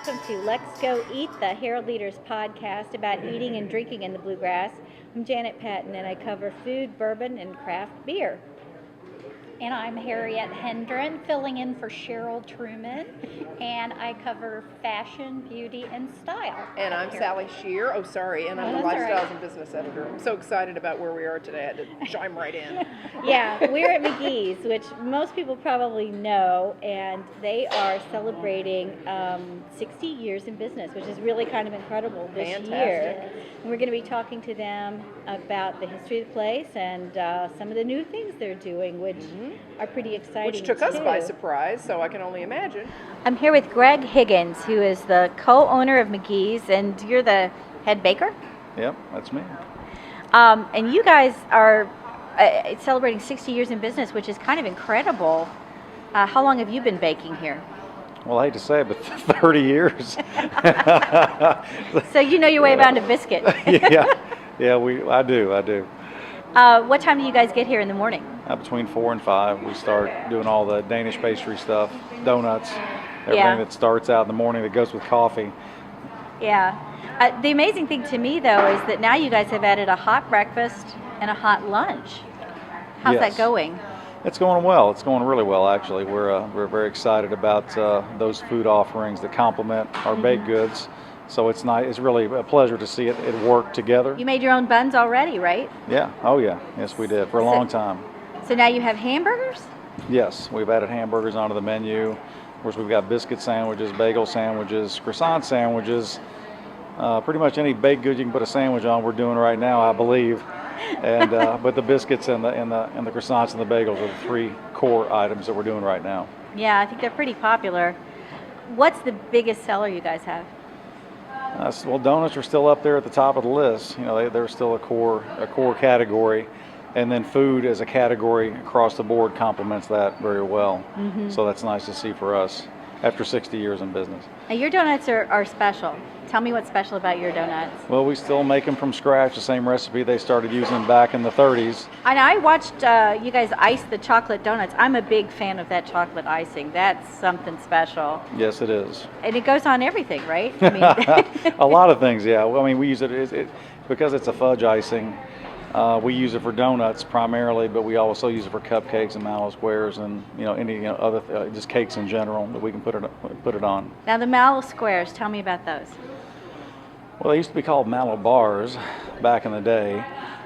welcome to LexGo Eat, the Herald Leaders podcast about eating and drinking in the Bluegrass. I'm Janet Patton, and I cover food, bourbon, and craft beer. And I'm Harriet Hendren, filling in for Cheryl Truman, and I cover fashion, beauty, and style. And I'm Sally Shear. And I'm the Lifestyles and Business Editor. I'm so excited about where we are today. I had to chime right in. Yeah, we're at Magee's, which most people probably know, and they are celebrating 60 years in business, which is really kind of incredible this year. And we're going to be talking to them about the history of the place and some of the new things they're doing, which are pretty exciting. Which took us by surprise, so I can only imagine. I'm here with Greg Higgins, who is the co-owner of Magee's, and you're the head baker? Yep, that's me. And you guys are celebrating 60 years in business, which is kind of incredible. How long have you been baking here? Well, I hate to say it, but 30 years. So you know your way around a biscuit. Yeah, I do. What time do you guys get here in the morning? Between 4 and 5, we start doing all the Danish pastry stuff, donuts, everything that starts out in the morning that goes with coffee. Yeah. The amazing thing to me, though, is that now you guys have added a hot breakfast and a hot lunch. How's that going? It's going well. It's going really well, actually. We're very excited about those food offerings that complement our baked goods. So it's nice. It's really a pleasure to see it work together. You made your own buns already, right? Yeah. Oh, yeah. Yes, we did for a long time. So now you have hamburgers? Yes, we've added hamburgers onto the menu. Of course, we've got biscuit sandwiches, bagel sandwiches, croissant sandwiches. Pretty much any baked good you can put a sandwich on, we're doing right now, I believe. And but the biscuits and the croissants and the bagels are the three core items that we're doing right now. Yeah, I think they're pretty popular. What's the biggest seller you guys have? Well, donuts are still up there at the top of the list. You know, they're still a core category, and then food as a category across the board complements that very well. So that's nice to see for us after 60 years in business. Now, your donuts are special. Tell me what's special about your donuts. Well, we still make them from scratch, the same recipe they started using back in the 30s. And I watched you guys ice the chocolate donuts. I'm a big fan of that chocolate icing. That's something special. Yes, it is. And it goes on everything, right? I mean, a lot of things, yeah. Well, I mean, we use it because it's a fudge icing. We use it for donuts primarily, but we also use it for cupcakes and Mallow Squares and any other just cakes in general that we can put it on. Now the Mallow Squares, tell me about those. Well, they used to be called Mallow bars back in the day,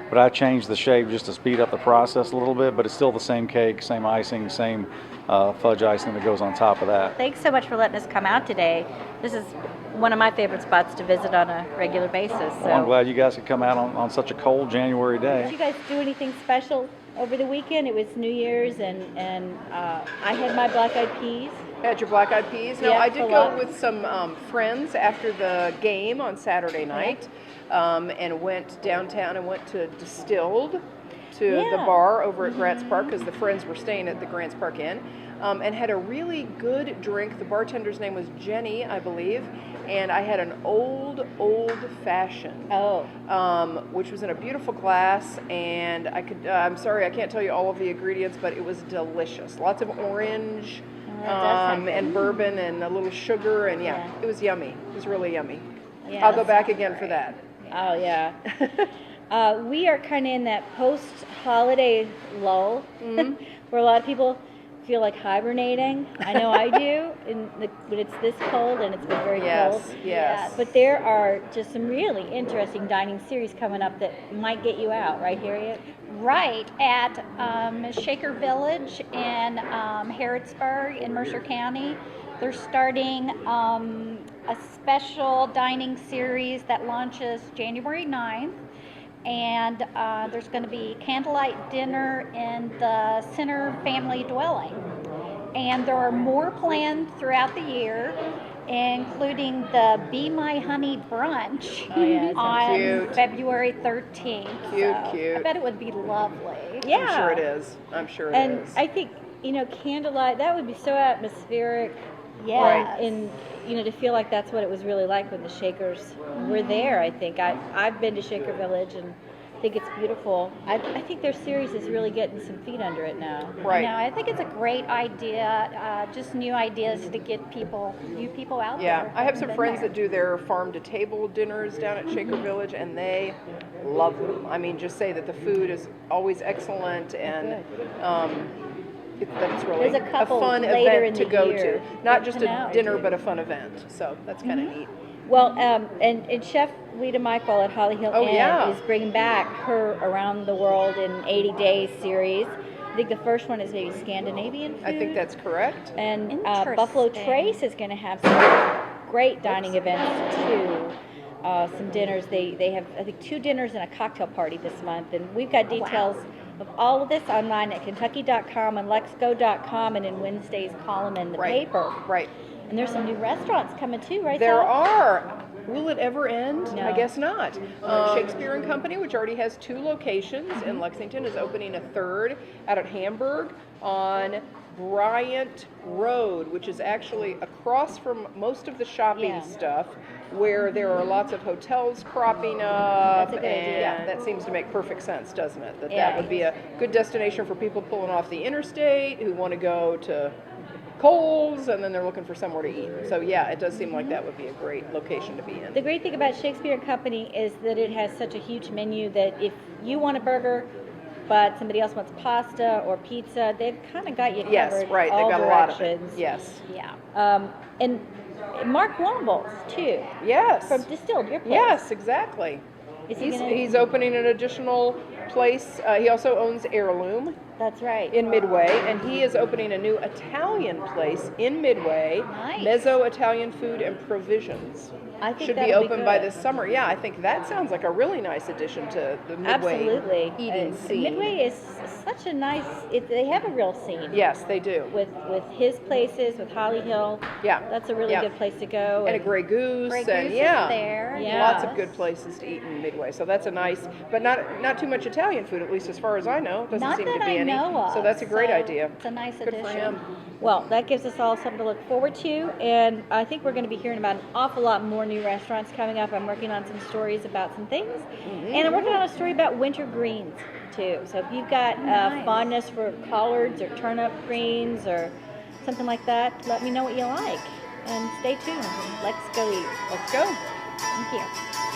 but I changed the shape just to speed up the process a little bit. But it's still the same cake, same icing, same fudge icing that goes on top of that. Thanks so much for letting us come out today. This is one of my favorite spots to visit on a regular basis. So. Well, I'm glad you guys could come out on such a cold January day. Did you guys do anything special over the weekend? It was New Year's, and I had my black-eyed peas. Had your black-eyed peas? No, I did go with some friends after the game on Saturday night, and went downtown and went to Distilled, to the bar over at Grants Park, because the friends were staying at the Grants Park Inn, and had a really good drink. The bartender's name was Jenny, I believe, and I had an old-fashioned, which was in a beautiful glass, and I'm sorry, I can't tell you all of the ingredients, but it was delicious. Lots of orange, and bourbon and a little sugar, and it was yummy. It was really yummy. Yeah, I'll go back again for that. Oh, yeah. We are kind of in that post-holiday lull where a lot of people feel like hibernating. I know I do when it's this cold, and it's been very cold. Yes. But there are just some really interesting dining series coming up that might get you out, right, Harriet? Right, at Shaker Village in Harrodsburg in Mercer County. They're starting a special dining series that launches January 9th. And there's going to be candlelight dinner in the center family dwelling. And there are more planned throughout the year, including the Be My Honey brunch on February 13th. Cute. I bet it would be lovely. Yeah. I'm sure it is. And I think, candlelight, that would be so atmospheric. Yeah. Right. And, to feel like that's what it was really like when the Shakers were there, I think. I've been to Shaker Village, and think it's beautiful. I think their series is really getting some feet under it now. Right. No, I think it's a great idea. Just new ideas to get new people out there. Yeah, I have some Been friends there. that do their farm-to-table dinners down at Shaker Village, and they love them. I mean, just say that the food is always excellent, and that's really There's a couple fun later event in to the go year. to. Not Good just to a know. dinner, but a fun event. So that's kind of neat. Well, and Chef Lita Michael at Holly Hill Oh, Inn yeah. is bringing back her Around the World in 80 Days series. I think the first one is maybe Scandinavian food. I think that's correct. And Buffalo Interesting. Trace is going to have some great dining events too. Some dinners. They have, I think, 2 dinners and a cocktail party this month. And we've got details of all of this online at Kentucky.com and LexGo.com and in Wednesday's column in the paper. Right. And there's some new restaurants coming too, right? There Sal? are. Will it ever end? No. I guess not. Shakespeare Co, which already has 2 locations in Lexington, is opening a 3rd out at Hamburg on Bryant Road, which is actually across from most of the shopping stuff, where there are lots of hotels cropping up. That's a good idea. That seems to make perfect sense, doesn't it? That Yeah. that would be a good destination for people pulling off the interstate who want to go to Kohl's, and then they're looking for somewhere to eat. So yeah, it does seem like that would be a great location to be in. The great thing about Shakespeare Company is that it has such a huge menu that if you want a burger, but somebody else wants pasta or pizza, they've kind of got you covered. Yes, right. All They've got a lot of it. directions. Yes. Yeah. And Mark Wombles too, Yes. from Distilled, your place. Yes, exactly. Is he gonna? He's opening an additional place. He also owns Heirloom That's right. in MidwY, and he is opening a new Italian place in MidwY, Nice. Mezzo Italian Food and Provisions. I think Should be that'll open by good. this summer. Yeah, I think that sounds like a really nice addition to the MidwY Absolutely. eating scene. MidwY is such a nice. They have a real scene. Yes, they do. With his places, with Holly Hill. Yeah. That's a really Yeah. good place to go. And a Grey Goose, Grey and Goose yeah, is there. Yeah. lots of good places to eat in MidwY. So that's a nice, but not too much Italian food, at least as far as I know. Doesn't Not seem that to be I any. know of. So that's a great so idea. It's a nice Good addition. for him. Well, that gives us all something to look forward to, and I think we're going to be hearing about an awful lot more new restaurants coming up. I'm working on some stories about some things, and I'm working on a story about winter greens too. So if you've got Nice. fondness for collards or turnip greens or something like that, let me know what you like, and stay tuned. Let's go eat. Let's go. Thank you.